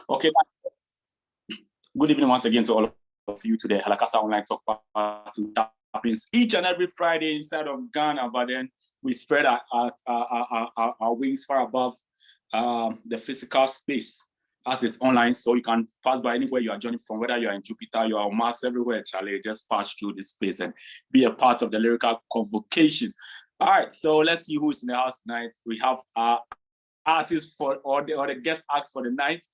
Okay. Good evening once again to all of you today. Halakasa Online TalkParty happens each and every Friday inside of Ghana, but then we spread our wings far above the physical space as it's online, so you can pass by anywhere you are joining from, whether you are in Jupiter, you are on Mars, everywhere, Charlie, just pass through this space and be a part of the lyrical convocation. All right, so let's see who's in the house tonight. We have our artists or the guest act for the night.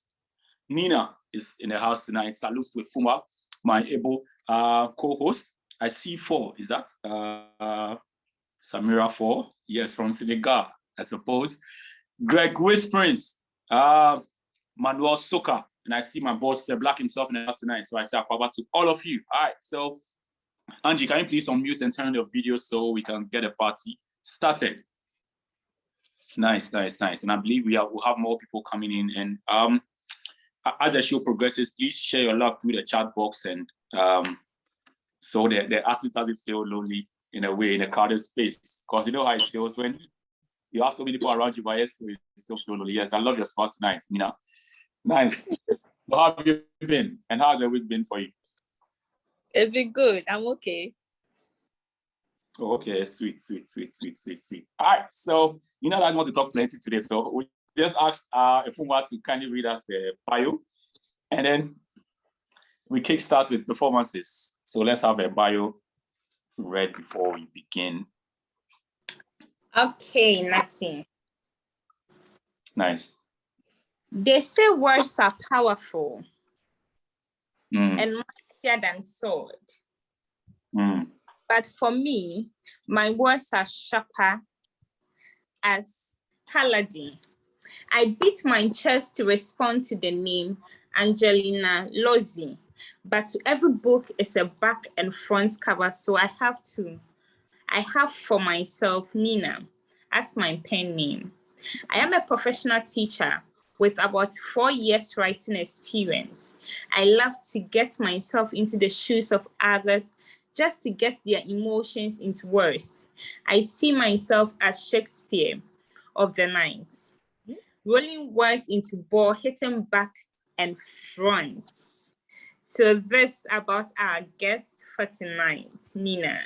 Nina is in the house tonight. Salutes to Fuma, my able co-host. I see 4. Is that Samira 4? Yes, from Senegal, I suppose. Greg Whisperings, Manuel Soka, and I see my boss Black himself in the house tonight. So I say Akwaba to all of you. All right, so Angie, can you please unmute and turn on your video so we can get a party started? Nice. And I believe we'll have more people coming in. And as the show progresses, please share your love through the chat box, and so the artist doesn't feel lonely in a way in a crowded space. Because you know how it feels when you have so many people around you, but you still feel lonely. Yes, I love your spot tonight, Nina. Nice. How have you been? And how's the week been for you? It's been good. I'm okay. Oh, okay, sweet. All right, so you know I want to talk plenty today, so we just asked Efumwa to kindly read us the bio, and then we kickstart with performances. So let's have a bio read before we begin. Okay, nothing. Nice. They say words are powerful and mightier than sword. But for me, my words are sharper as paladin. I beat my chest to respond to the name Angelina Lozzi, but to every book is a back and front cover, so I have for myself Nina as my pen name. I am a professional teacher with about 4 years writing experience. I love to get myself into the shoes of others just to get their emotions into words. I see myself as Shakespeare of the night, rolling words into ball, hitting back and front. So this about our guest for tonight, Nina.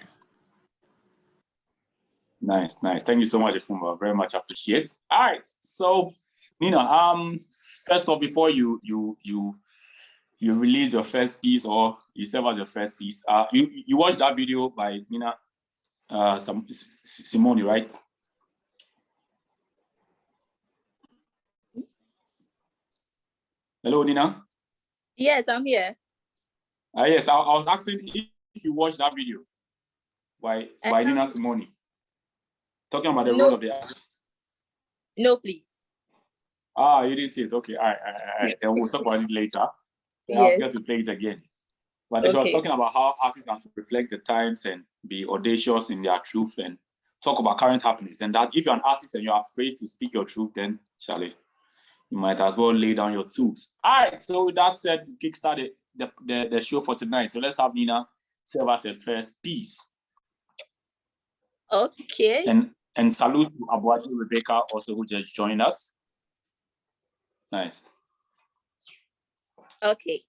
Nice. Thank you so much, Efumwa. Very much appreciate. All right, so Nina, first off, before you release your first piece or you serve as your first piece, you watched that video by Nina Simone, right? Hello, Nina. Yes, I'm here. Yes, I was asking if you watched that video by Nina Simone, talking about the role of the artist. No, please. You didn't see it. Okay, all right. Then we'll talk about it later. Then I'll get to play it again. But she was talking about how artists have to reflect the times and be audacious in their truth and talk about current happenings. And that if you're an artist and you're afraid to speak your truth, then Charlie, you might as well lay down your tools. All right. So with that said, kickstart the show for tonight. So let's have Nina serve us the first piece. Okay. And salute to Abuaji Rebecca also, who just joined us. Nice. Okay.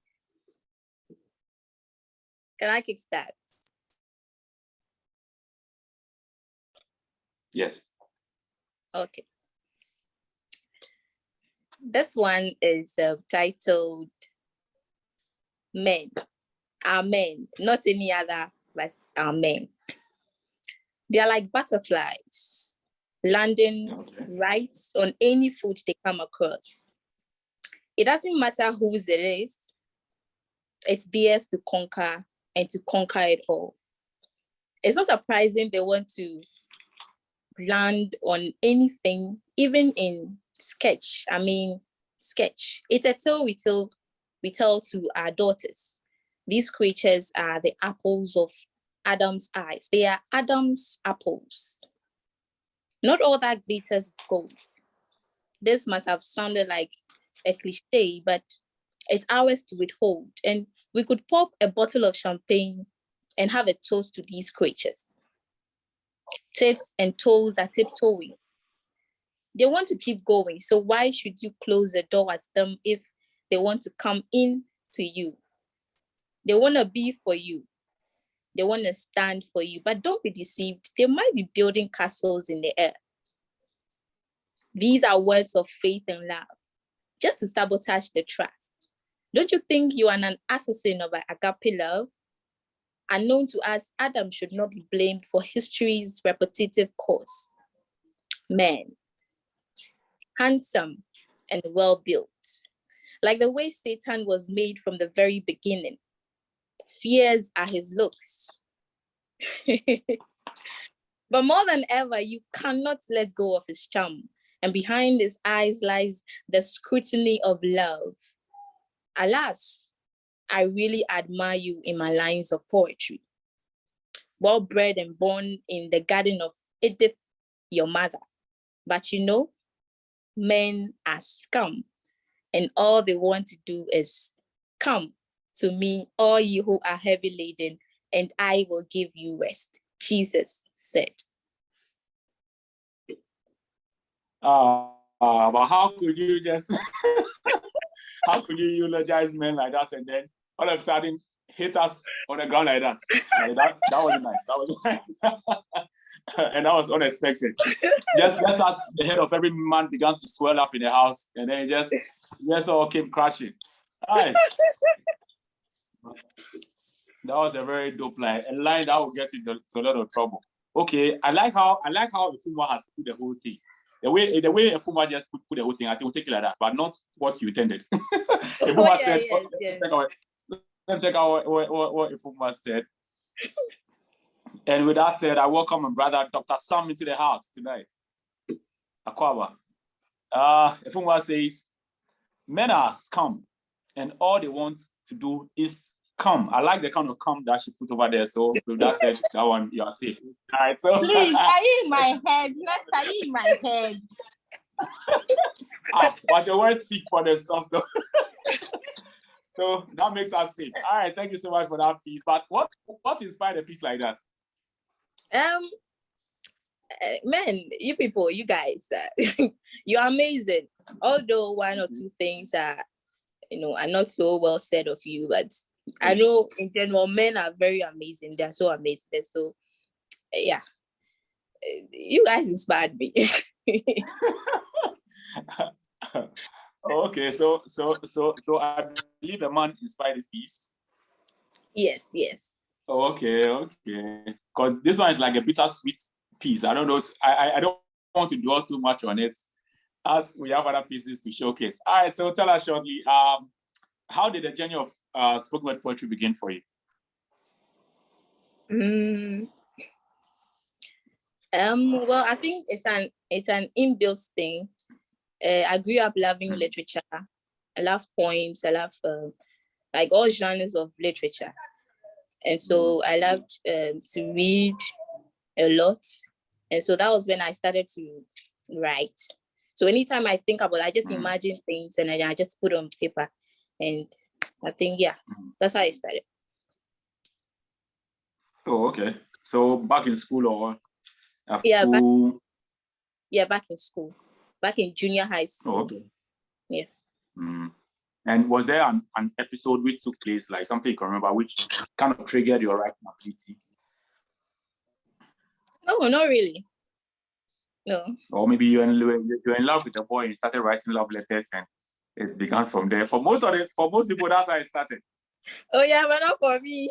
Can I kickstart? Yes. Okay. This one is titled Men. Are men, not any other, but are men. They are like butterflies, landing right on any food they come across. It doesn't matter whose it is, it's theirs to conquer and to conquer it all. It's not surprising they want to land on anything, even in sketch. Sketch. It's a tale we tell to our daughters. These creatures are the apples of Adam's eyes. They are Adam's apples. Not all that glitters is gold. This must have sounded like a cliche, but it's ours to withhold. And we could pop a bottle of champagne and have a toast to these creatures. Tips and toes are tiptoeing. They want to keep going, so why should you close the door at them if they want to come in to you. They want to be for you. They want to stand for you. But don't be deceived. They might be building castles in the air. These are words of faith and love, just to sabotage the trust. Don't you think you are an assassin of agape love? Unknown to us, Adam should not be blamed for history's repetitive course. Men, handsome and well-built, like the way Satan was made from the very beginning. Fierce are his looks. But more than ever, you cannot let go of his charm. And behind his eyes lies the scrutiny of love. Alas, I really admire you in my lines of poetry. Well bred and born in the garden of Edith, your mother. But you know, men are scum. And all they want to do is come to me, all you who are heavy laden, and I will give you rest. Jesus said. But how could you just, how could you eulogize men like that and then all of a sudden hit us on the ground like that? Sorry, that was nice. That was nice. And that was unexpected. Just as the head of every man began to swell up in the house, and then just all came crashing. All right. That was a very dope line, a line that will get you to a lot of trouble. Okay, I like how Efuma has put the whole thing. The way Efuma just put the whole thing, I think we'll take it like that, but not what you intended. Efuma said, let's check out what Efuma said. And with that said, I welcome my brother Dr. Sam into the house tonight. Akwaba. Efuma says, men are scum, and all they want to do is come. I like the kind of come that she put over there. So with that said, that one you are safe. All right. So please, are you in my head? Not are you in my head? But your words speak for themselves. So that makes us safe. All right. Thank you so much for that piece. But what inspired a piece like that? Men, you people, you guys, you're amazing. Although one or two things are not so well said of you, but I know in general, men are very amazing. They're so amazing. So, yeah, you guys inspired me. Okay, so I believe the man inspired this piece. Yes. Okay. Because this one is like a bittersweet piece. I don't know. I don't want to dwell too much on it, as we have other pieces to showcase. All right, so tell us shortly. How did the journey of spoken word poetry begin for you? Well, I think it's an inbuilt thing. I grew up loving literature. I love poems. I love like all genres of literature, and so I loved to read a lot. And so that was when I started to write. So anytime I think about it, I just imagine things and I just put on paper. And I think, that's how I started. Oh, okay. So back in school or after school? Back in school. Back in junior high school. Oh, okay. Yeah. And was there an episode which took place, like something you can remember, which kind of triggered your writing ability? No, not really. No. Or maybe you're in love with a boy and started writing love letters and it began from there. For most people, that's how it started. Oh yeah, but not for me.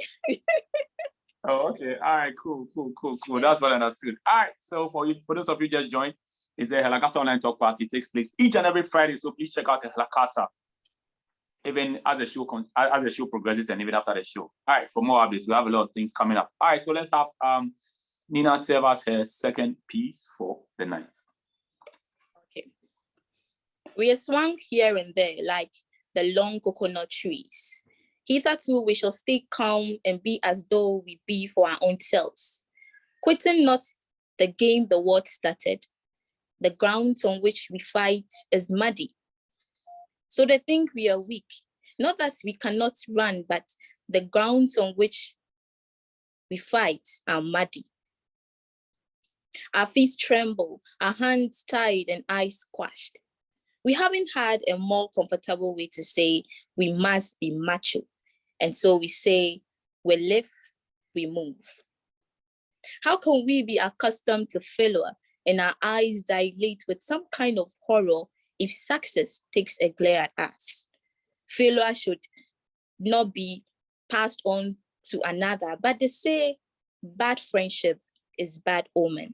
Oh, okay. All right, cool. That's well understood. All right, so for those of you just joined, is the Helakasa Online Talk Party. It takes place each and every Friday, so please check out the Helakasa, even as the show progresses and even after the show. All right, for more updates, we have a lot of things coming up. All right, so let's have Nina serve us her second piece for the night. Okay. We are swung here and there like the long coconut trees. Hitherto, we shall stay calm and be as though we be for our own selves, quitting not the game the world started. The ground on which we fight is muddy. So they think we are weak, not that we cannot run, but the grounds on which we fight are muddy. Our feet tremble, our hands tied and eyes squashed. We haven't had a more comfortable way to say we must be macho. And so we say, we live, we move. How can we be accustomed to failure and our eyes dilate with some kind of horror if success takes a glare at us? Failure should not be passed on to another, but they say bad friendship is bad omen.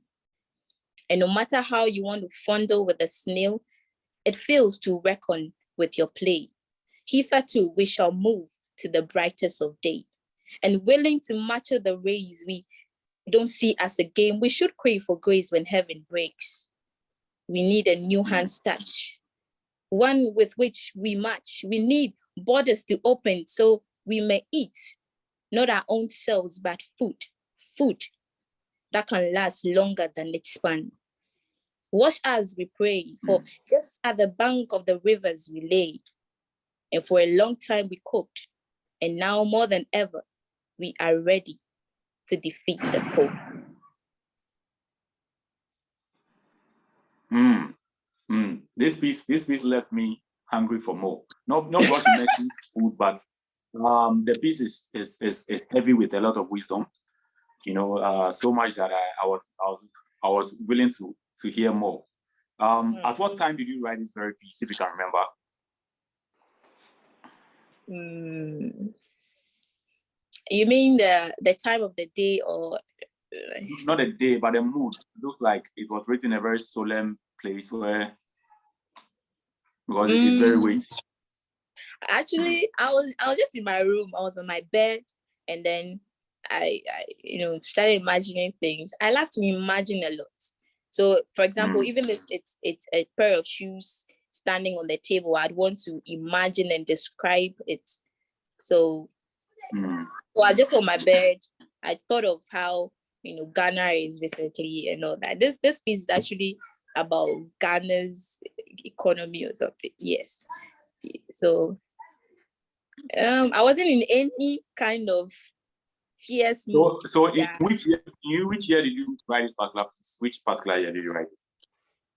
And no matter how you want to fondle with a snail, it fails to reckon with your play. Hitherto we shall move to the brightest of day. And willing to mature the rays we don't see as a game, we should crave for grace when heaven breaks. We need a new hand's touch, one with which we match. We need borders to open so we may eat, not our own selves, but food that can last longer than its span. Wash us, we pray, for just at the bank of the rivers we lay. And for a long time we coped, and now more than ever, we are ready to defeat the foe. This piece left me hungry for more. Not because you mentioned food, but the piece is heavy with a lot of wisdom. So much that I was willing to hear more. At what time did you write this very piece, if you can remember? You mean the time of the day, or not a day, but a mood? It looks like it was written in a very solemn place because it is very weighty. Actually, I was just in my room. I was on my bed, and then I started imagining things. I like to imagine a lot. So, for example, even if it's a pair of shoes standing on the table, I'd want to imagine and describe it. So I just on my bed, I thought of how Ghana is recently and all that. This piece is actually about Ghana's economy or something. Yes. So I wasn't in any kind of fierce mood. So in which year did you write this particular piece? Which particular year did you write this?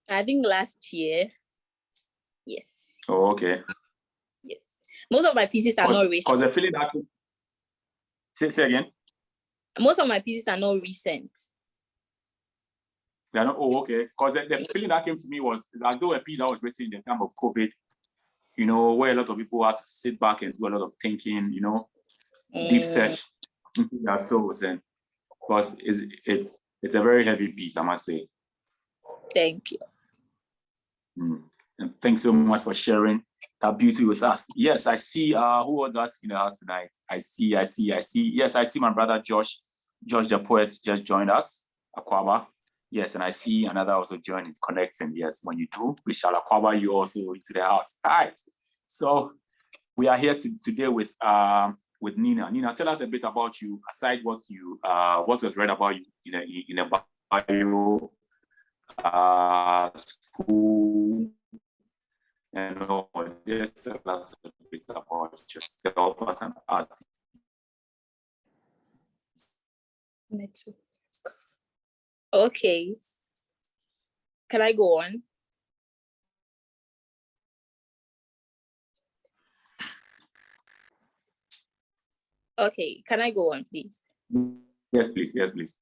I think last year. Yes. Oh, okay. Yes. Most of my pieces are not recent. Because the feeling that say again. Most of my pieces are not recent. They are not. Oh, okay. Because the feeling that came to me was as though a piece that was written in the time of COVID, where a lot of people had to sit back and do a lot of thinking, deep search into their souls, and because it's a very heavy piece, I must say. Thank you. And thanks so much for sharing that beauty with us. Yes, I see who was us in the house tonight. I see. Yes, I see my brother Josh the poet just joined us, Akwaba. Yes, and I see another also joining, connecting. Yes, when you do, we shall Akwaba you also into the house. All right. So we are here today with Nina. Nina, tell us a bit about you, aside what was read about you in a bio, school, and all. Just tell us a bit about yourself as an artist. Okay. Can I go on? Okay, can I go on, please? Yes, please. Yes, please.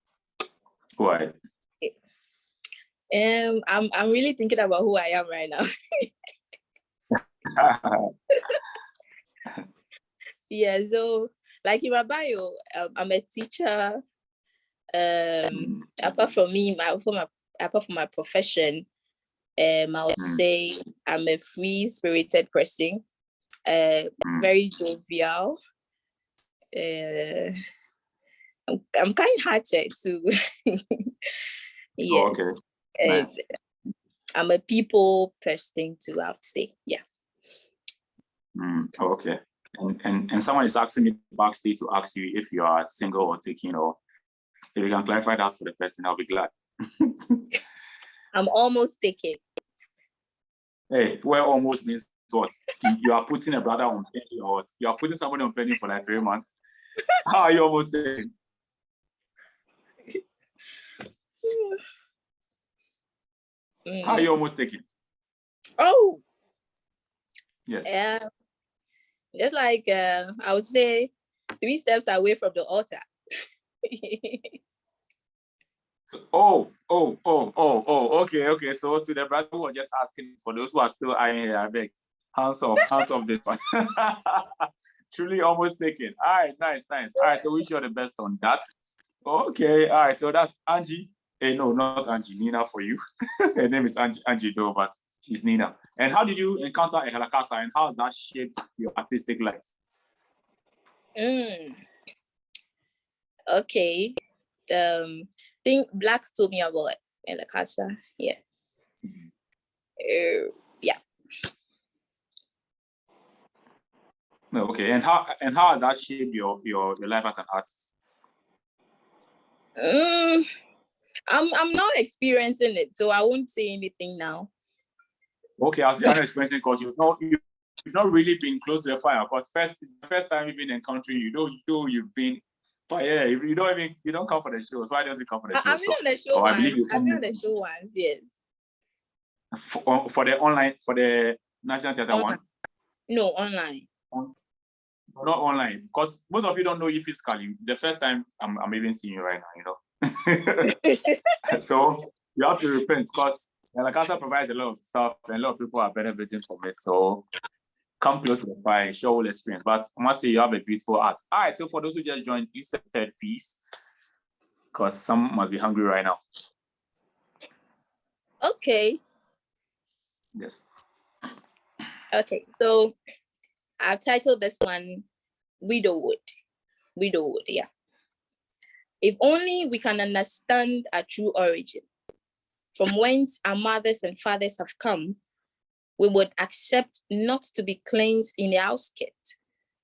Go ahead. Okay. I'm really thinking about who I am right now. Yeah, so like in my bio, I'm a teacher. Apart from my profession, I would say I'm a free-spirited person, very jovial. I'm kind-hearted too. Yes. Oh, okay. Nice. I'm a people person too, I would say. Yeah. Oh, okay. And someone is asking me backstage to ask you if you are single or taking, or if you can clarify that for the person, I'll be glad. I'm almost taking. Hey, well, almost means what? You are putting a brother on penny, or you are putting somebody on penny for like 3 months. How are you almost taking? How are you almost taking? Oh, Yes. Just like I would say 3 steps away from the altar. So, okay. So to the brother who was just asking, for those who are still eyeing here, I beg, hands off this one. Truly almost taken. All right, nice. All right, so wish you the best on that. Okay, all right, so that's Angie. No, not Angie, Nina for you. Her name is Angie though, but she's Nina. And how did you encounter a Halakasa, and how has that shaped your artistic life? Okay. Think Black told me about Halakasa. Yes. Yeah. Okay, and how has that shaped your life as an artist? I'm not experiencing it, so I won't say anything now. Okay, I'll say I'm not experiencing because you've not really been close to the fire. Because it's the first time you've been encountering, you've been. But yeah, if you don't come for the show. So why don't you come for the show? I've been on the show once. I've been on the show once, yes. For the National Theatre one? No, online. Not online, because most of you don't know you physically. The first time I'm even seeing you right now, So you have to repent, because Lakasa provides a lot of stuff and a lot of people are benefiting from it. So come close to the fire, show all experience. But I must say you have a beautiful art. All right, so for those who just joined, please say third piece, because some must be hungry right now. Okay. Yes. Okay, so I've titled this one Widowhood. Widowhood, yeah. If only we can understand our true origin, from whence our mothers and fathers have come, we would accept not to be cleansed in the outskirt,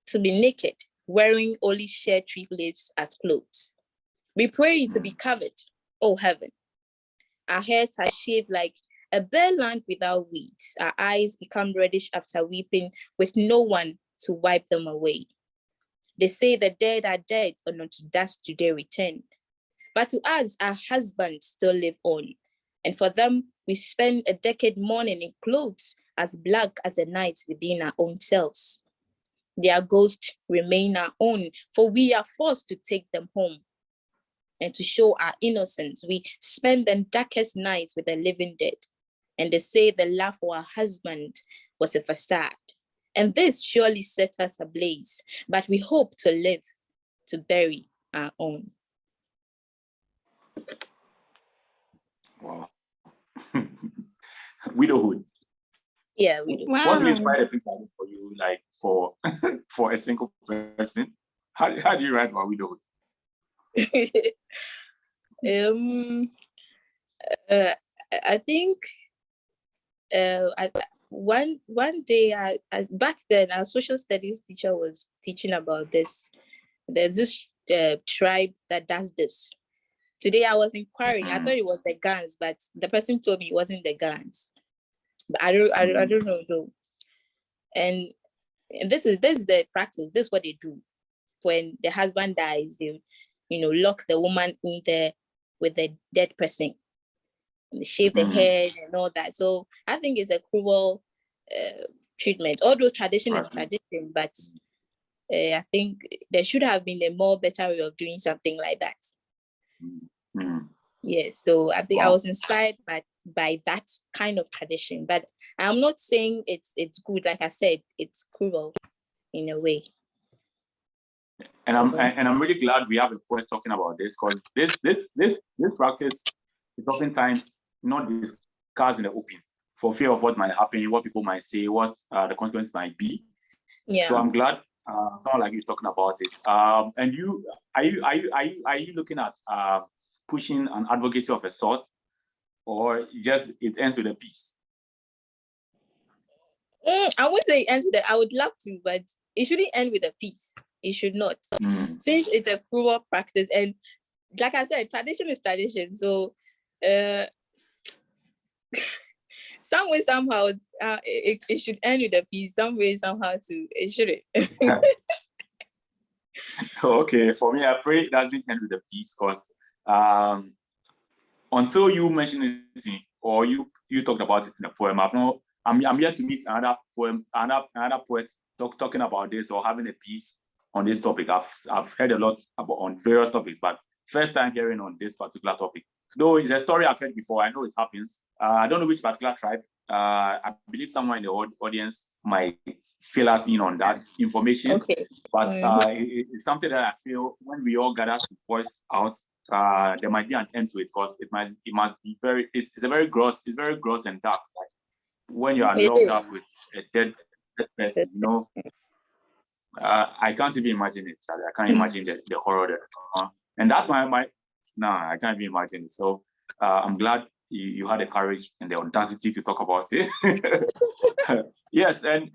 to be naked, wearing only share tree leaves as clothes. We pray to be covered, oh heaven. Our heads are shaved like a bare land without weeds. Our eyes become reddish after weeping, with no one to wipe them away. They say the dead are dead, and unto dust do they return. But to us, our husbands still live on. And for them, we spend a decade mourning in clothes as black as the night within our own selves. Their ghosts remain our own, for we are forced to take them home. And to show our innocence, we spend the darkest nights with the living dead. And they say the love for our husband was a facade. And this surely sets us ablaze, but we hope to live to bury our own. Wow. Widowhood. Yeah, widowhood. Wow. What's inspired a piece like this for you, like for a single person? How do you write about widowhood? I think one day I back then our social studies teacher was teaching about this. There's this tribe that does this. Today I was inquiring. I thought it was the Gans, but the person told me it wasn't the Gans. But I don't know though. And this is the practice. This is what they do. When the husband dies, they lock the woman in there with the dead person. And they shave the head and all that. So I think it's a cruel treatment. Although tradition is tradition, but I think there should have been a more better way of doing something like that. Yeah, so I think I was inspired by that kind of tradition, but I'm not saying it's good. Like I said, it's cruel in a way. And I'm really glad we have a poet talking about this, because this practice is oftentimes not discussed in the open for fear of what might happen, what people might say, what the consequences might be. Yeah. So I'm glad someone like you is talking about it. And are you looking at pushing an advocacy of a sort, or just it ends with a piece? I wouldn't say it ends with that. I would love to, but it shouldn't end with a piece. It should not. Since it's a cruel practice, and like I said, tradition is tradition. So some way, somehow, it should end with a piece. Some way, somehow, too. It shouldn't. Okay, for me, I pray it doesn't end with a piece, because until you mention it or you talked about it in a poem, I've not I'm yet to meet another poet talking about this or having a piece on this topic. I've heard a lot about on various topics, but first time hearing on this particular topic. Though it's a story I've heard before, I know it happens. I don't know which particular tribe. I believe someone in the audience might fill us in on that information. Okay. But it's something that I feel when we all gather to voice out, there might be an end to it, because it must be it's very gross and dark. Like when you are locked up with a dead person, you know. I can't even imagine it, Charlie. I can't imagine the horror there. And that I can't even imagine it. So I'm glad you had the courage and the audacity to talk about it. Yes, and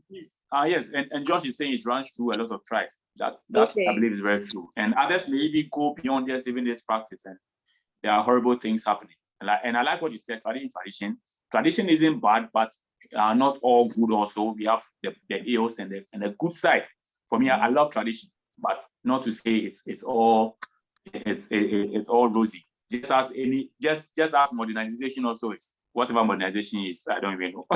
please, yes, and Josh is saying it runs through a lot of tribes. That I believe is very true. And others may even go beyond just even this practice, and there are horrible things happening. And I like what you said, tradition. Tradition isn't bad, but not all good also. We have the ills and the good side. For me, I love tradition, but not to say it's all rosy. Just as modernization also is. Whatever modernization is, I don't even know.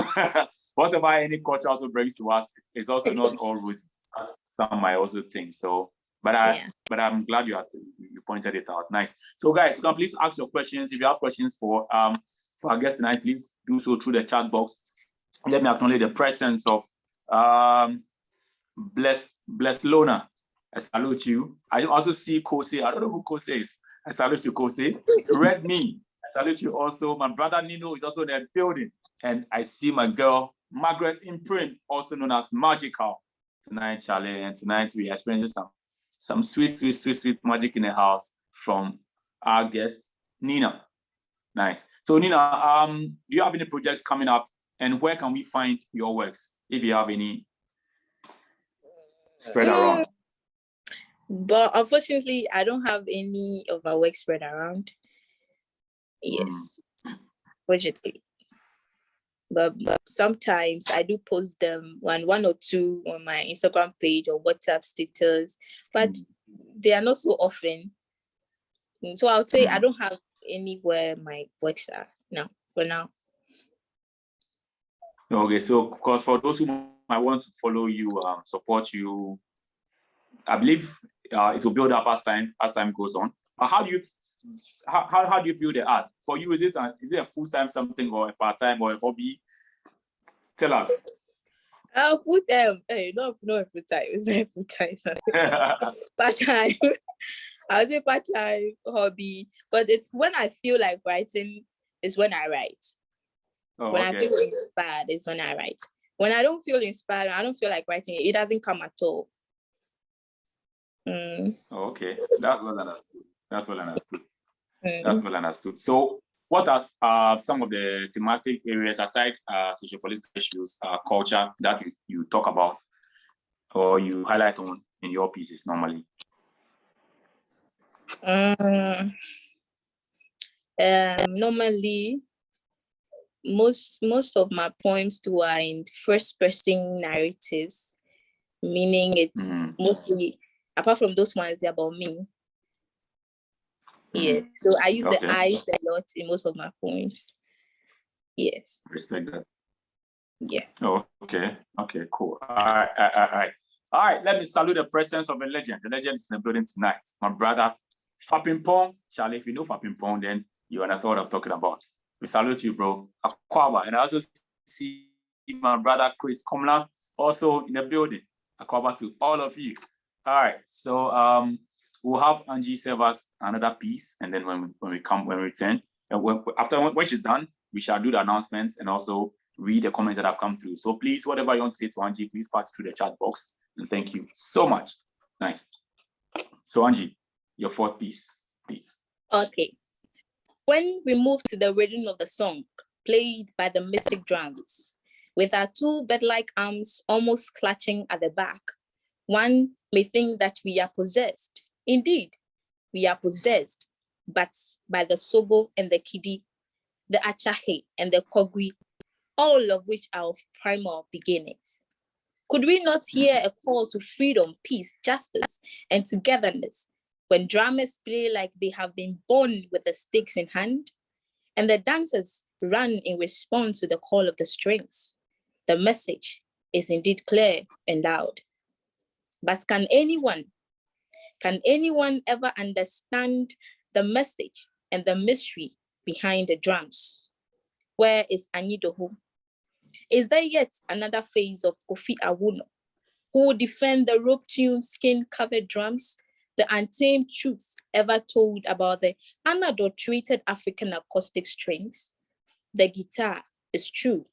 Whatever any culture also brings to us is also not all rosy, as some might also think. So, but I'm glad you pointed it out. Nice. So, guys, you can please ask your questions. If you have questions for our guest tonight, please do so through the chat box. Let me acknowledge the presence of Bless Lona. I salute you. I also see Kose. I don't know who Kose is. I salute you, Kose. Red Me. I salute you also. My brother Nino is also in the building. And I see my girl, Margaret Imprint, also known as Magical, tonight, Charlie. And tonight we are experiencing some sweet magic in the house from our guest, Nina. Nice. So, Nina, do you have any projects coming up? And where can we find your works, if you have any spread around? But unfortunately, I don't have any of my work spread around. Yes, fortunately. But sometimes I do post them one or two on my Instagram page or WhatsApp status, but they are not so often. So I would say I don't have anywhere my works are now, for now. Okay, so of course, for those who might want to follow you, support you, I believe it will build up as time goes on. How do you feel the art? For you, is it a full-time something or a part-time or a hobby? Tell us. Full-time. Hey, not full-time. It's a full-time. Part-time. I would say part-time hobby, but it's when I feel like writing is when I write. When I feel inspired is when I write. When I don't feel inspired, I don't feel like writing, it doesn't come at all. Okay, that's well understood. So, what are some of the thematic areas aside socio-political issues, culture that you talk about or you highlight on in your pieces normally? Normally, most of my poems too are in first-person narratives, meaning it's mostly, apart from those ones, they're about me. Yeah, so I use the I a lot in most of my poems. Yes. Respect that. Yeah. Oh, okay, cool. All right. Let me salute the presence of a legend. The legend is in the building tonight. My brother, Fapimpong. Charlie, if you know Fapimpong, then you understand what I'm talking about. We salute you, bro. Akwaba. And I also see my brother, Chris Komla, also in the building. Akwaba to all of you. All right. So we'll have Angie serve us another piece. And then when we return, and when she's done, we shall do the announcements and also read the comments that have come through. So please, whatever you want to say to Angie, please pass through the chat box. And thank you so much. Nice. So Angie, your fourth piece, please. Okay. When we move to the rhythm of the song, played by the mystic drums, with our two bed-like arms almost clutching at the back, one may think that we are possessed. Indeed, we are possessed, but by the Sogo and the Kidi, the Achahe and the Kogwi, all of which are of primal beginnings. Could we not hear a call to freedom, peace, justice, and togetherness when drummers play like they have been born with the sticks in hand, and the dancers run in response to the call of the strings. The message is indeed clear and loud. But can anyone ever understand the message and the mystery behind the drums? Where is Anidoho? Is there yet another phase of Kofi Awuno, who will defend the rope-tuned, skin-covered drums, the untamed truths ever told about the unadulterated African acoustic strings? The guitar is true.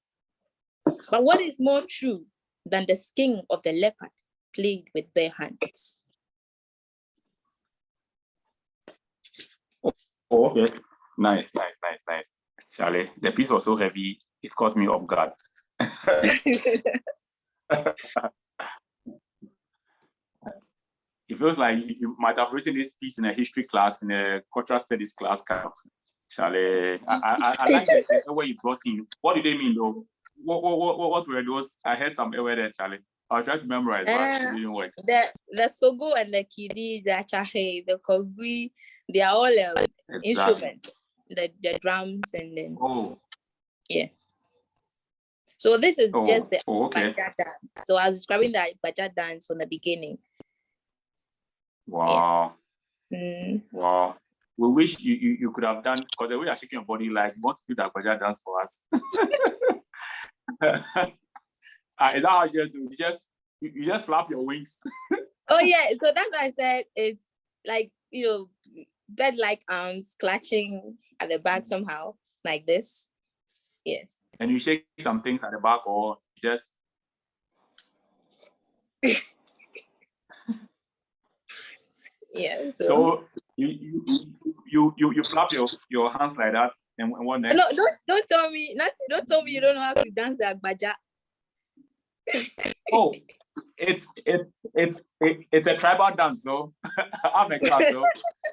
But what is more true than the skin of the leopard played with bare hands? Oh, okay. Nice. Charlie, the piece was so heavy, it caught me off guard. It feels like you might have written this piece in a history class, in a cultural studies class, kind of. Charlie, I like the way you brought in. What did they mean, though? What were those? I heard some word there, Charlie. I was trying to memorize, but it didn't work. The Sogo and the Kidi, the Achahe, the Kogui, they are all instruments. The drums and then yeah. So this is just the Baja dance. So I was describing the Baja dance from the beginning. Wow. Yeah. Wow. We wish you could have done, because the way you're shaking your body, like you want to do that Baja dance for us. Is that how you do? You just flap your wings. Oh yeah. So that's why I said it's like, bed-like arms clutching at the back somehow, like this. Yes. And you shake some things at the back, or just yeah. So you flap your hands like that, and what next? No, don't tell me nothing. Don't tell me you don't know how to dance the Agbaja. Oh, it's a tribal dance, so I'm a class, so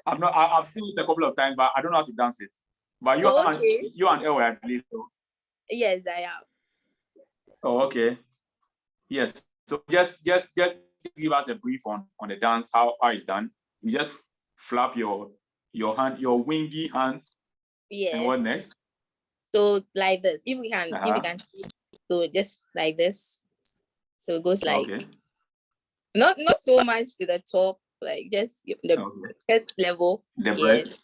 I've seen it a couple of times, but I don't know how to dance it. But you and Ewa, I believe so. Yes, I am. Oh, okay. Yes. So just give us a brief on the dance, how it's done. You just flap your hand, your wingy hands. Yes. And what next? So like this. If we can see. So just like this. So it goes like not so much to the top, like just the first level. The breast.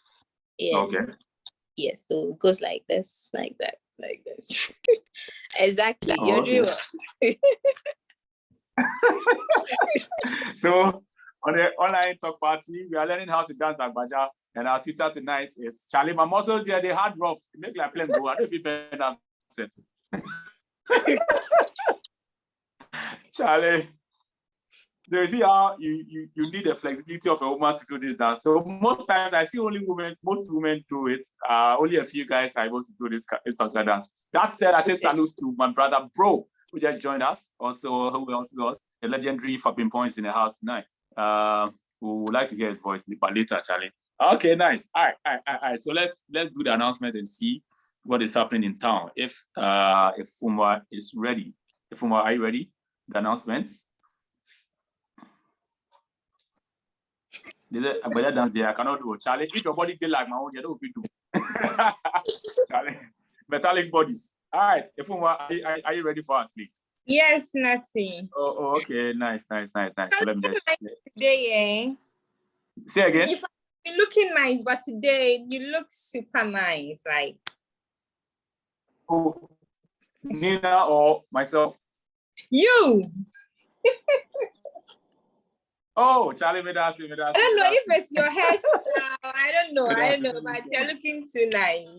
Yes. Okay. Yes. So it goes like this, like that, like this. Exactly. You're doing well. So on the online talk party, we are learning how to dance like Baja, and our teacher tonight is Charlie. My muscles there, they hard rough. It make like playing go. I don't know if you better that. Charlie, do you see how you need the flexibility of a woman to do this dance? So most times I see most women do it. Only a few guys are able to do this particular dance. That said, I say salutes to my brother Bro, who just joined us. Also, who else was the legendary Fapping Points in the house tonight. We would like to hear his voice, but later, Charlie. Okay, nice. All right. So let's do the announcement and see what is happening in town. If Fuma is ready. Fuma, are you ready? The announcements. There's a better dance there. I cannot do it. Charlie, if your body feel like my own, you don't do. Charlie, metallic bodies. All right, Ifuma, are you ready for us, please? Yes, Natty. Oh, okay, nice. So let me just today, say again. You're looking nice, but today you look super nice, like. Oh, Nina or myself? You. Oh, Charlie, me that's. I don't know if it's your hairstyle. I don't know, but you're looking too nice.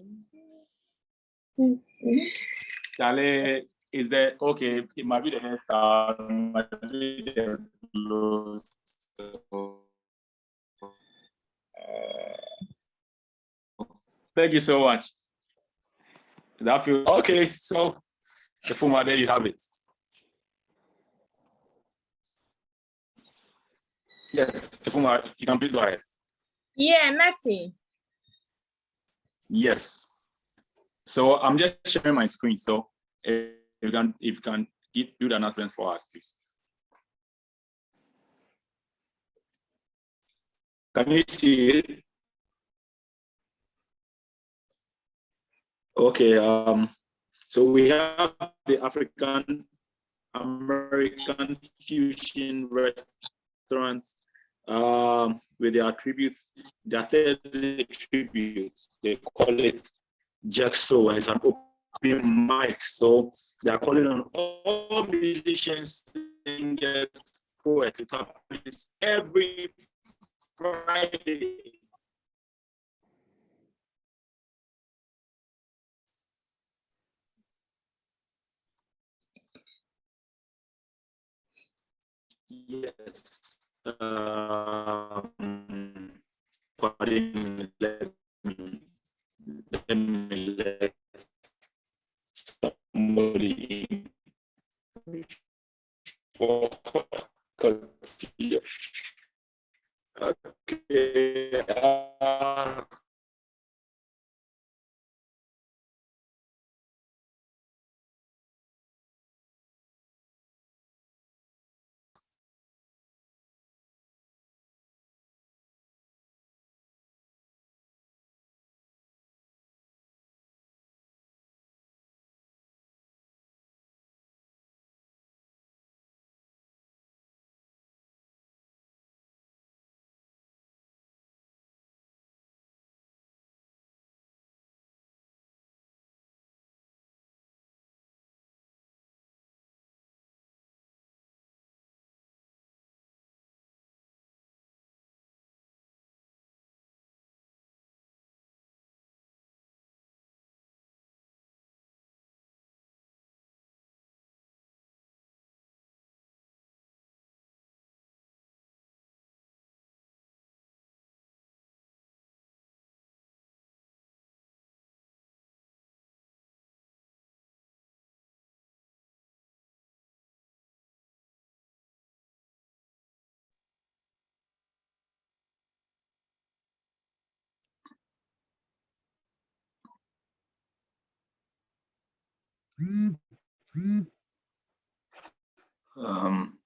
Charlie, is there okay? It might be the hairstyle, might be the clothes. Thank you so much. That feels okay. So, the Fuma, there you have it. Yes, Ifuma, you can please go ahead. Yeah, Natty. Yes. So I'm just sharing my screen. So if you can do the announcements for us, please. Can you see it? Okay, so we have the African American fusion restaurants with their tributes, their Thursday tributes. They call it Jackso, and it's an open mic. So they are calling on all musicians, singers, poets. It happens every Friday. Yes. Pardon me, let me let somebody in for continue. Okay.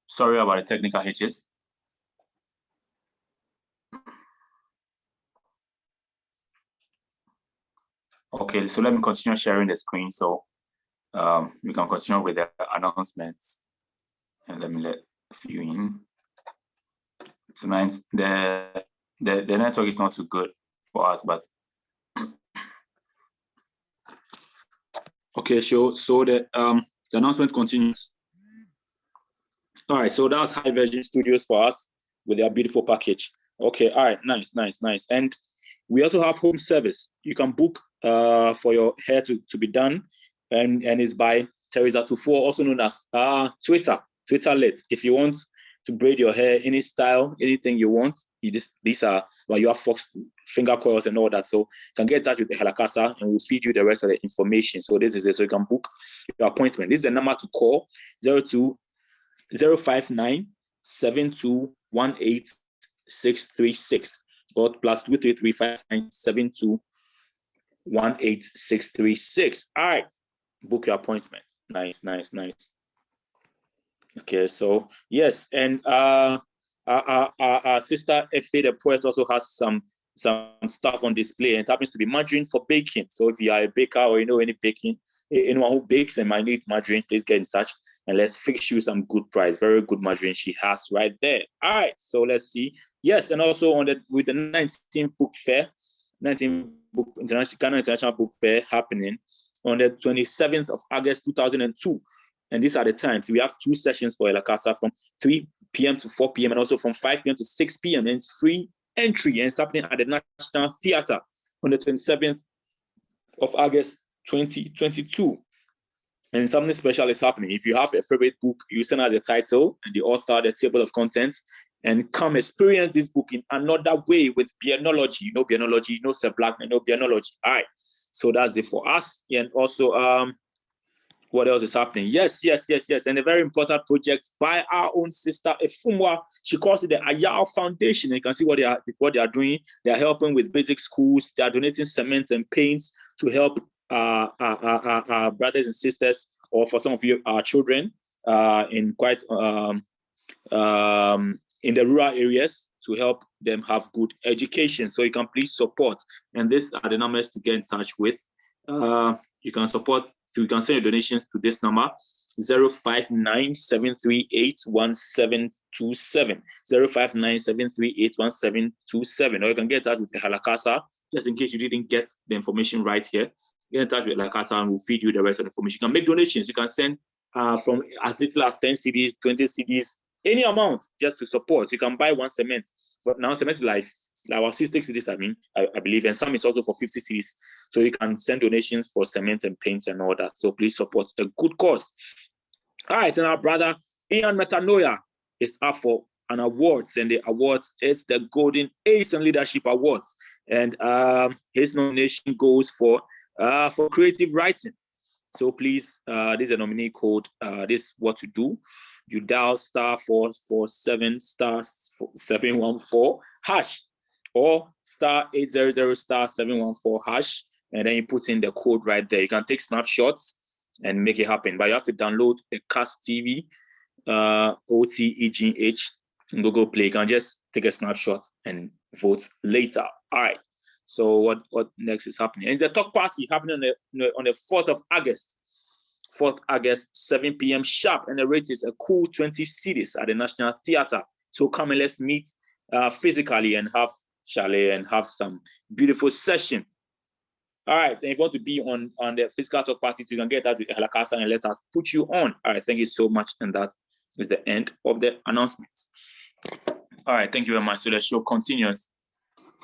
Sorry about the technical hitches. Okay, so let me continue sharing the screen so we can continue with the announcements. And let me let a few in. Tonight, the network is not too good for us, but okay, so the announcement continues. All right, so that's High Virgin Studios for us with their beautiful package. Okay, all right, nice. And we also have home service. You can book for your hair to be done, and it's by Teresa Tufo, also known as Twitter-lit. If you want to braid your hair any style, anything you want, these are, well, you have fox finger coils and all that. So you can get in touch with the Halakasa and we'll feed you the rest of the information. So this is it. So you can book your appointment. This is the number to call: 059-7218-636 or +233-597218636. All right, book your appointment. Nice. Okay, so yes, and our sister Efe, the poet, also has some stuff on display, and it happens to be margarine for baking. So if you are a baker or you know anyone who bakes and might need margarine, please get in touch and let's fix you some good price. Very good margarine she has right there. All right, so let's see. Yes, and also with the 19th book fair, 19th book international book fair happening on the 27th of August 2002. And these are the times. We have 2 sessions for Elakasa from 3 p.m. to 4 p.m. and also from 5 p.m. to 6 p.m. And it's free entry, and it's happening at the National Theatre on the 27th of August 2022. And something special is happening. If you have a favorite book, you send us the title and the author, the table of contents, and come experience this book in another way with pianology. You know pianology, you know Sir Black, you know pianology. All right. So that's it for us. And also, what else is happening? Yes. And a very important project by our own sister Efumwa. She calls it the Ayao Foundation. And you can see what they are doing. They are helping with basic schools. They are donating cement and paints to help our brothers and sisters, or for some of you, our children, in quite in the rural areas, to help them have good education. So you can please support. And these are the numbers to get in touch with. You can support, so you can send your donations to this number, 059-738-1727, 059-738-1727, or you can get in touch with Halakasa, just in case you didn't get the information right here. Get in touch with Halakasa and we'll feed you the rest of the information. You can make donations. You can send from as little as 10 CDs, 20 CDs, any amount just to support. You can buy one cement, but now cement is like our 60 CDs, I believe, and some is also for 50 CDs. So you can send donations for cement and paint and all that. So please support a good cause. All right, and our brother Ian Metanoia is up for an award, and the awards, it's the Golden Ace and Leadership Awards, and his nomination goes for creative writing. So please, this is a nominee code. This is what to do. You dial *447 *714 hash, or *800 *714 hash, and then you put in the code right there. You can take snapshots and make it happen, but you have to download a Cast TV OTEGH in Google Play. You can just take a snapshot and vote later. All right. So what next is happening? And it's a talk party happening on the 4th of August. 4th August, 7 p.m. sharp, and the rate is a cool 20 CDs at the National Theatre. So come and let's meet physically and have chalet and have some beautiful session. All right, and if you want to be on the physical talk party, you can get that with Halakasa and let us put you on. All right, thank you so much, and that is the end of the announcements. All right, thank you very much. So the show continues.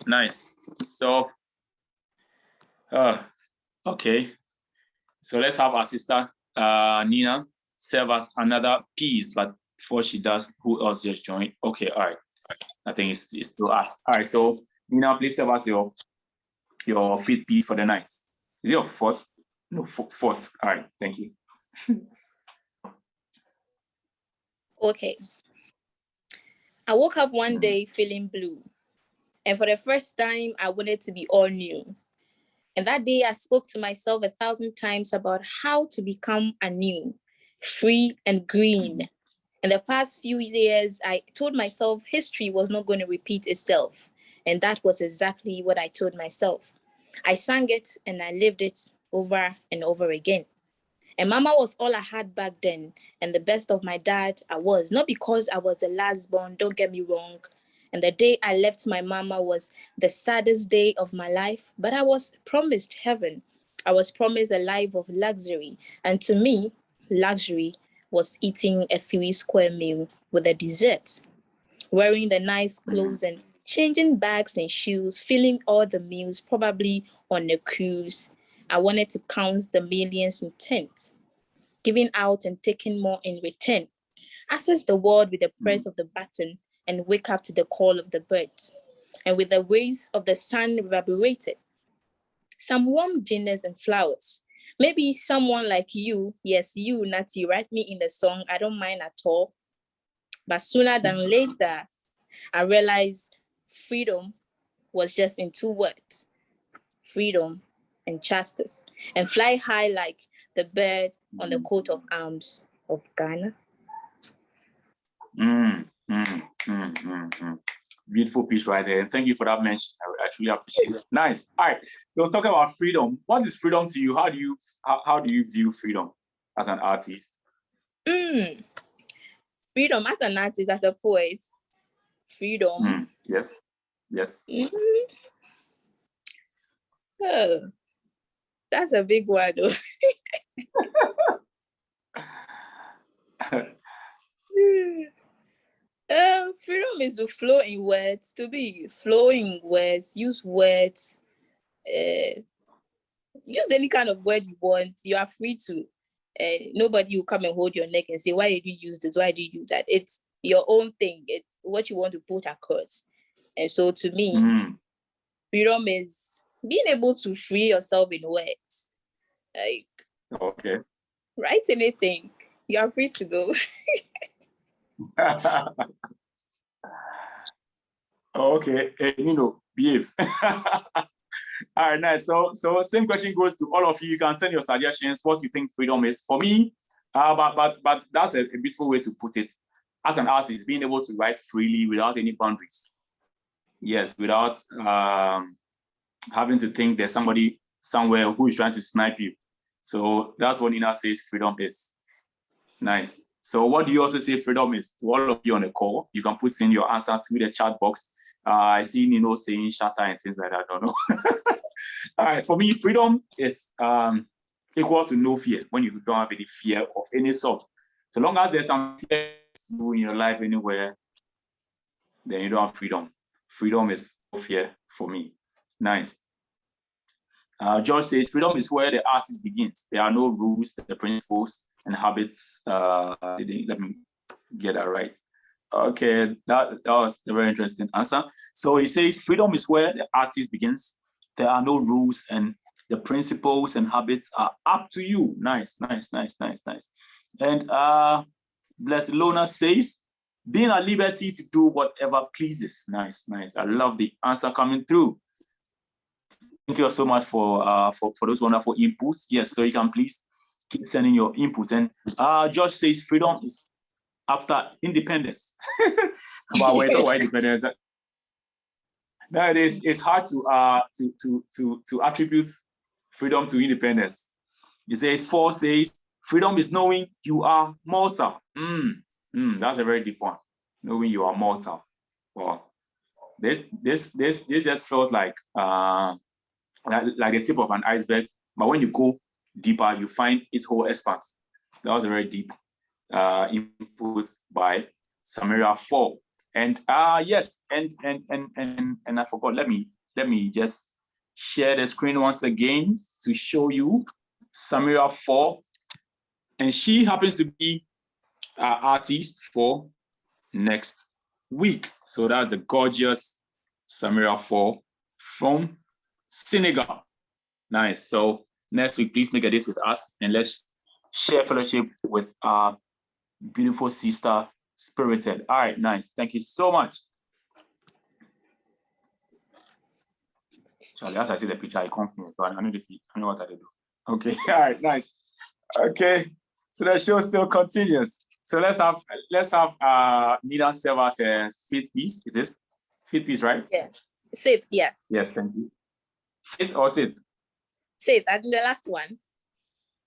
Nice. So, okay. So let's have our sister Nina serve us another piece. But before she does, who else just joined? Okay, all right. I think it's still us. All right. So Nina, please serve us your fifth piece for the night. Is it your fourth? No, fourth. All right. Thank you. Okay. I woke up one day feeling blue. And for the first time, I wanted to be all new. And that day, I spoke to myself 1,000 times about how to become anew, free and green. In the past few years, I told myself history was not going to repeat itself. And that was exactly what I told myself. I sang it and I lived it over and over again. And Mama was all I had back then. And the best of my dad, I was. Not because I was the last born, don't get me wrong. And the day I left my mama was the saddest day of my life, but I was promised heaven. I was promised a life of luxury. And to me, luxury was eating a 3-square meal with a dessert, wearing the nice clothes and changing bags and shoes, filling all the meals, probably on a cruise. I wanted to count the millions in tents, giving out and taking more in return. Access the world with the press of the button and wake up to the call of the birds. And with the rays of the sun reverberated, some warm dinners and flowers. Maybe someone like you, yes, you, Natty, write me in the song, I don't mind at all. But sooner than later, I realized freedom was just in 2 words, freedom and justice, and fly high like the bird on the coat of arms of Ghana. Beautiful piece right there. And thank you for that mention. I truly appreciate it. Nice. All right. We'll talk about freedom. What is freedom to you? How do you view freedom as an artist? Freedom as an artist, as a poet. Freedom. Yes. Oh, that's a big word. Freedom is to flow in words, to be flowing words, use words, use any kind of word you want. You are free to. Nobody will come and hold your neck and say, why did you use this? Why did you use that? It's your own thing. It's what you want to put across. And so to me, freedom is being able to free yourself in words. Like, okay, write anything. You are free to go. Okay, behave. All right, nice. So same question goes to all of you. You can send your suggestions, what you think freedom is. For me, but that's a beautiful way to put it. As an artist, being able to write freely without any boundaries. Yes, without having to think there's somebody somewhere who is trying to snipe you. So that's what Nina says freedom is. Nice. So what do you also say freedom is? To all of you on the call, you can put in your answer through the chat box. I see Nino saying shatter and things like that. I don't know. All right. For me, freedom is equal to no fear. When you don't have any fear of any sort. So long as there's some fear in your life anywhere, then you don't have freedom. Freedom is no fear for me. Nice. George says freedom is where the artist begins. There are no rules, the principles and habits. Let me get that right. Okay, that was a very interesting answer. So he says freedom is where the artist begins. There are no rules and the principles and habits are up to you. Nice. And Blessed Lona says, being at liberty to do whatever pleases. Nice. I love the answer coming through. Thank you so much for those wonderful inputs. Yes, so you can please keep sending your inputs. And Josh says freedom is after independence. But we're talking about independence. Now it's hard to attribute freedom to independence. It says 4 says freedom is knowing you are mortal. That's a very deep one. Knowing you are mortal. Well, this just felt like the tip of an iceberg, but when you go deeper, you find its whole expanse. That was a very deep input by Samira 4. And yes, and I forgot. Let me just share the screen once again to show you Samira 4, and she happens to be our artist for next week. So that's the gorgeous Samira 4 from Senegal. Nice. So next week, please make a date with us and let's share fellowship with our beautiful sister, Spirited. All right, nice. Thank you so much. Charlie, as I see the picture, I confident. So I know what I do. Okay. All right, nice. Okay. So the show still continues. So let's have Nina serve us a fifth piece. It is fifth piece, right? Yes. Sit, yeah. Yes, thank you. Fifth or sit? Sit, I think the last one.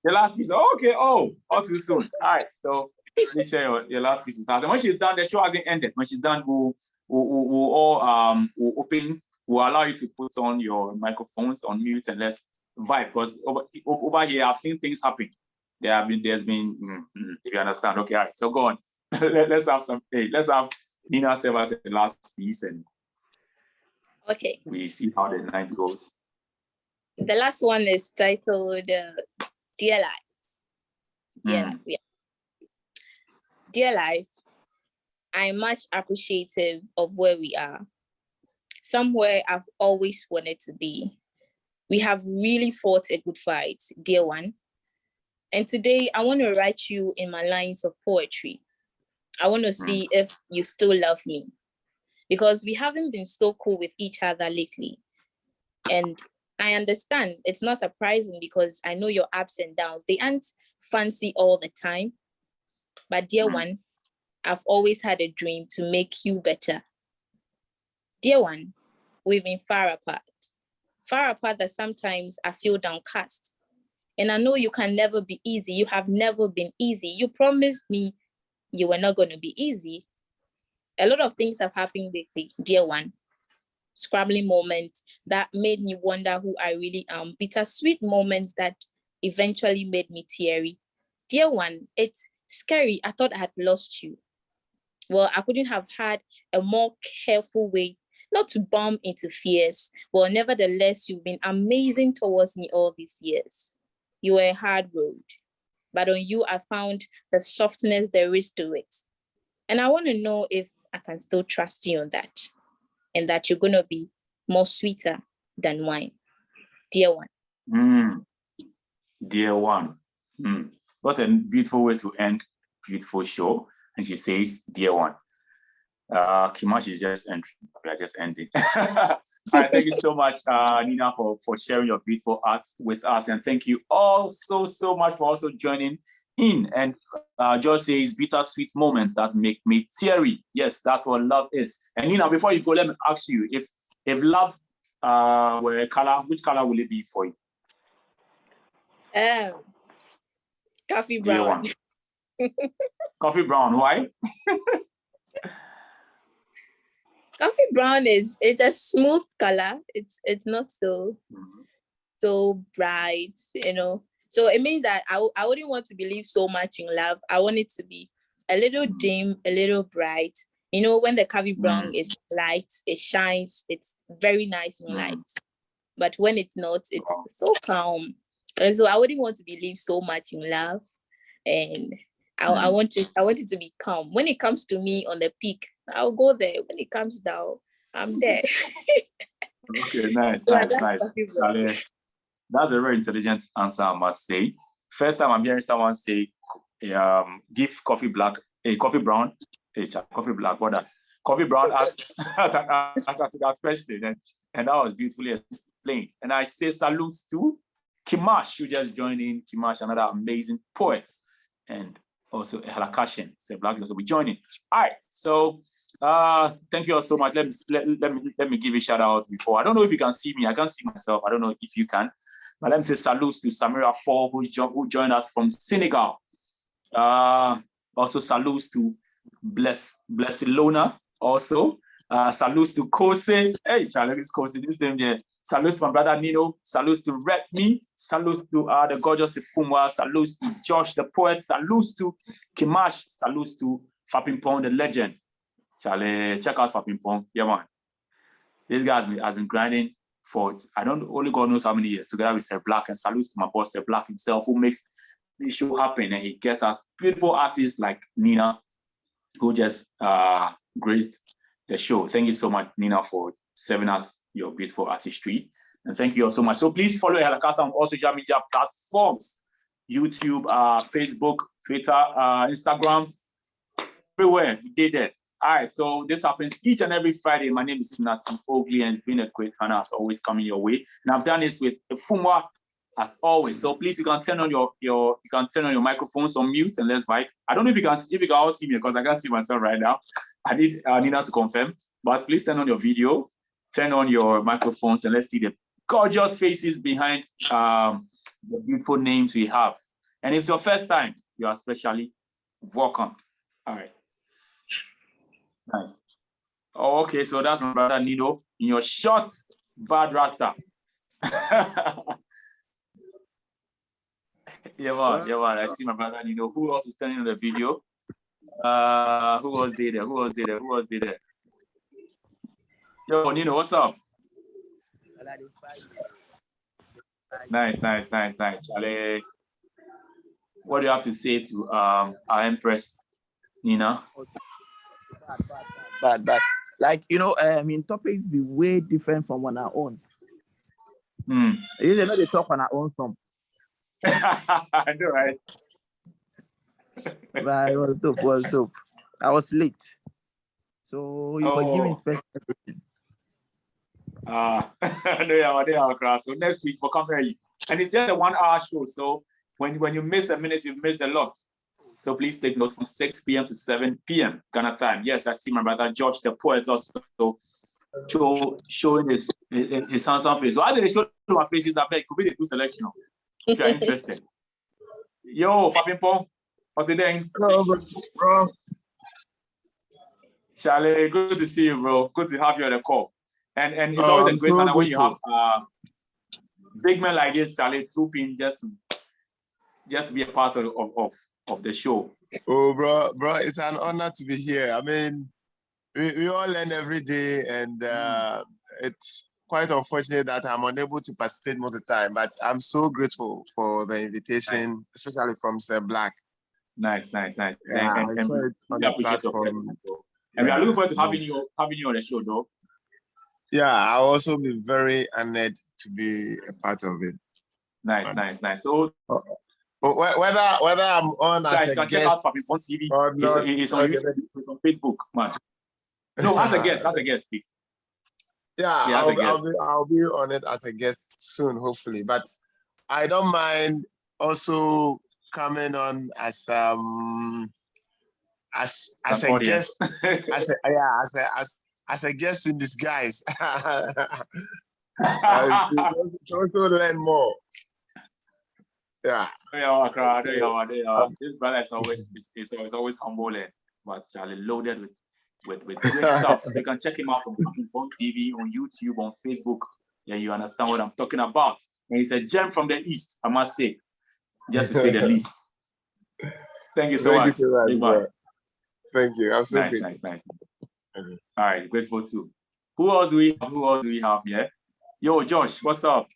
The last piece. Oh, okay. Oh, all too soon. All right. So please share your last piece with us. And when she's done, the show hasn't ended. When she's done, we'll all open. We'll allow you to put on your microphones on mute and let's vibe. Because over here, I've seen things happen. There's been, if you understand. Okay, all right. So go on. Let's have some. Hey, let's have Nina serve us the last piece and okay. We see how the night goes. The last one is titled Dear Life. Dear Life, yeah. Dear Life, I'm much appreciative of where we are. Somewhere I've always wanted to be. We have really fought a good fight, dear one. And today I want to write you in my lines of poetry. I want to see if you still love me, because we haven't been so cool with each other lately. And I understand it's not surprising because I know your ups and downs. They aren't fancy all the time. But dear one, I've always had a dream to make you better. Dear one, we've been far apart that sometimes I feel downcast. And I know you can never be easy. You have never been easy. You promised me you were not going to be easy. A lot of things have happened lately, dear one. Scrambling moments that made me wonder who I really am. Bittersweet moments that eventually made me teary. Dear one, it's scary. I thought I had lost you. Well, I couldn't have had a more careful way not to bump into fears. Well, nevertheless, you've been amazing towards me all these years. You were a hard road, but on you, I found the softness there is to it. And I want to know if I can still trust you on that, and that you're going to be more sweeter than wine. Dear one. Dear one. What a beautiful way to end a beautiful show. And she says, dear one. Kimash is just entering. We are just ending. All right, thank you so much, Nina, for sharing your beautiful art with us. And thank you all so much for also joining in. And George says, bittersweet moments that make me teary. Yes, that's what love is. And Nina, before you go, let me ask you, if love were a color, which color will it be for you? Coffee brown. Coffee brown, why? Coffee brown it's a smooth color. It's not so bright, you know. So it means that I wouldn't want to believe so much in love. I want it to be a little dim, a little bright. You know, when the coffee brown is light, it shines. It's very nice and light. But when it's not, it's so calm. And so I wouldn't want to believe so much in love. And I want it to be calm. When it comes to me on the peak, I'll go there. When it comes down, I'm there. Okay, nice. That's a very intelligent answer, I must say. First time I'm hearing someone say, give coffee brown as that question. And that was beautifully explained. And I say salute to Kimash, who just joined in. Kimash, another amazing poet. And also Halakashin, so Black is also be joining. All right, so thank you all so much. Let me give a shout out before. I don't know if you can see me. I can't see myself. I don't know if you can. But let me say salutes to Samira Fall, who joined us from Senegal. Also salutes to Blessilona. Also salutes to Kose. Hey, Charlie, it's Kose. This name there. Salutes to my brother Nino. Salutes to Redmi. Salutes to the gorgeous Ifumwa. Salutes to Josh the poet. Salutes to Kimash. Salutes to Fapimpong the legend. Charlie, check out Fapimpong. Yeah, man. This guy has been grinding for, I don't, only God knows how many years, together with Sir Black. And salutes to my boss, Sir Black himself, who makes this show happen. And he gets us beautiful artists like Nina, who just graced the show. Thank you so much, Nina, for serving us your beautiful artistry. And thank you all so much. So please follow Halakasa on all social media platforms, YouTube, Facebook, Twitter, Instagram, everywhere. We did it. All right, so this happens each and every Friday. My name is Nati Ogli, and it's been a great honor as always coming your way. And I've done this with Fumwa as always. So please, you can turn on your microphones on mute and let's vibe. I don't know if you can all see me because I can't see myself right now. I need Nina to confirm, but please turn on your video, turn on your microphones, and let's see the gorgeous faces behind the beautiful names we have. And if it's your first time, you are especially welcome. All right. Nice. Oh, okay, so that's my brother Nido in your short bad rasta. Yeah, man. I see my brother Nido. Who else is turning on the video? Who was there? Yo, Nino, what's up? Nice. Charlie, what do you have to say to our Empress, Nina? But like, you know, topics be way different from on our own. You know, they talk on our own from. I know, right? But it was dope. I was late. So you forgive me special. So next week we'll come here. And it's just a 1 hour show. So when you miss a minute, you've missed a lot. So please take note from 6 p.m. to 7 p.m. Ghana time. Yes, I see my brother George the poet also showing his handsome face. So how did they show my faces? I bet could be the two selection if you're interested. Yo, Fabimpong, what's it doing? Hello, bro. Charlie, good to see you, bro. Good to have you on the call. And it's always a great honor when you have big men like this, Charlie, trooping just to be a part of the show. Oh, bro, it's an honor to be here. I mean, we all learn every day, and it's quite unfortunate that I'm unable to participate most of the time, but I'm so grateful for the invitation, especially from Sir Black. Nice. Yeah, and we appreciate your and we are looking forward to having you on the show, though. Yeah, I'll also be very honored to be a part of it. Nice. So, whether I'm on guys, as you a can guest check out Fabimpong TV. It's on YouTube, it's on Facebook, man. No, as a guest, please. Yeah, I'll be on it as a guest soon, hopefully. But I don't mind also coming on as a guest, as a guest in disguise. Also learn more. Yeah. This brother is always humble, but Charlie loaded with great stuff. So you can check him out on TV, on YouTube, on Facebook. Yeah, you understand what I'm talking about. And he's a gem from the East, I must say, just to say the least. Thank you so much. Bro. Thank you. I'm so nice. Okay. All right, grateful too. Who else do we have here? Yo, Josh, what's up?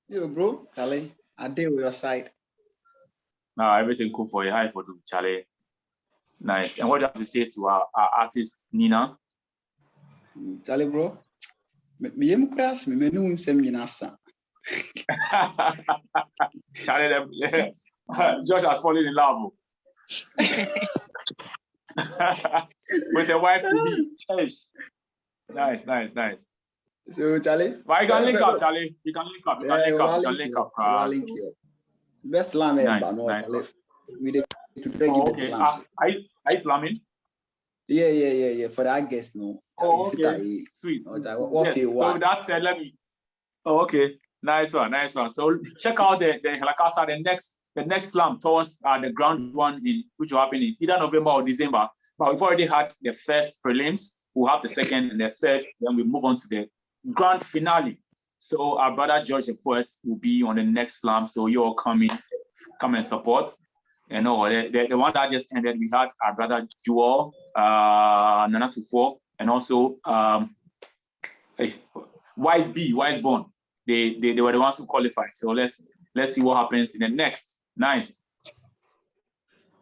Yo, bro, Charlie, I deal with your side. Nah, everything cool for you. Hi for you, Charlie. Nice. And what do you have to say to our artist, Nina? Charlie, bro, me crash, me no same Nasa. Charlie, Josh has fallen in love with a wife to be. Nice. So, Charlie, why you can link up, Charlie? You can link up. Best slam nice. Charlie. We okay. Are you slamming? Yeah. For that guest, no. Oh, okay. Sweet. Yes. So that said, let me. Oh, okay. Nice one. So check out the Halakasa, the next slam towards the ground one which will happen in either November or December. But we've already had the first prelims. We'll have the second and the third. Then we move on to the grand finale. So our brother George the Poet will be on the next slam. So you all come and support. You know, the one that just ended, we had our brother Joel, Nana Tufo, and also Wise Born. They were the ones who qualified. So let's see what happens in the next. Nice.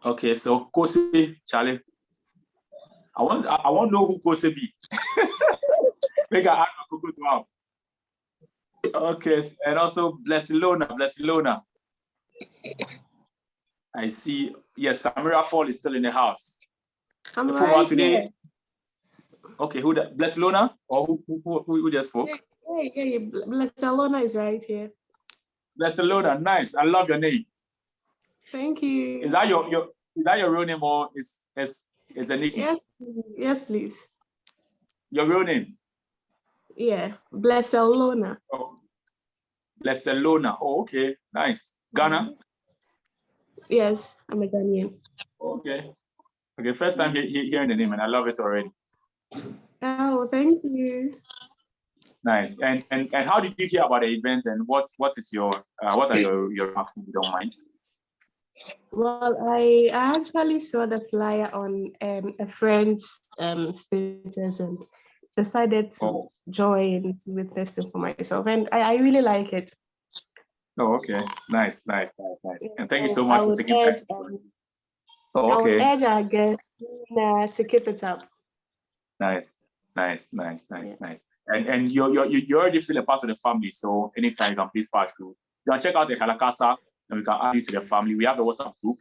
Okay, so Kose, Charlie. I want to know who Kose be. Make I add Coco to him. Okay, and also Blessilona. I see. Yes, Samira Fall is still in the house. I'm right today. Here. Okay, who that? Blessilona or who just spoke? Yeah. Blessilona is right here. Blessilona, nice. I love your name. Thank you. Is that your real name or is a nickname? Yes, please. Your real name? Yeah, Blessilona. Oh, Blessilona. Oh, okay, nice. Ghana? Yes, I'm a Ghanaian. Okay, first time hearing the name and I love it already. Oh, thank you. Nice. And how did you hear about the event and what are your remarks, if you don't mind? Well, I actually saw the flyer on a friend's status and decided to join to witness it for myself, and I really like it. Oh, okay. Nice. And thank you so much for taking time. I would urge our guests to keep it up. Nice. And you already feel a part of the family, so anytime you can please pass through. You can check out the Halakasa and we can add you to the family. We have a WhatsApp group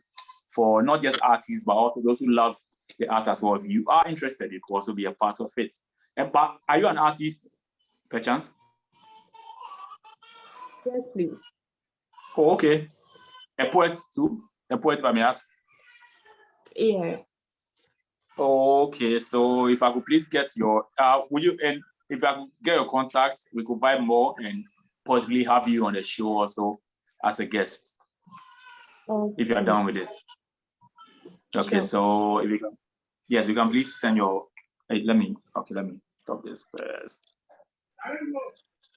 for not just artists, but also those who love the art as well. If you are interested, you could also be a part of it. But are you an artist, perchance? Yes, please. Oh, okay. A poet too? A poet, if I may ask? Yeah. Okay, so if I could please get your, if I could get your contact, we could vibe more and possibly have you on the show also as a guest. If you are down with it. Okay, sure. So if you can, yes, you can please send your, let me stop this first.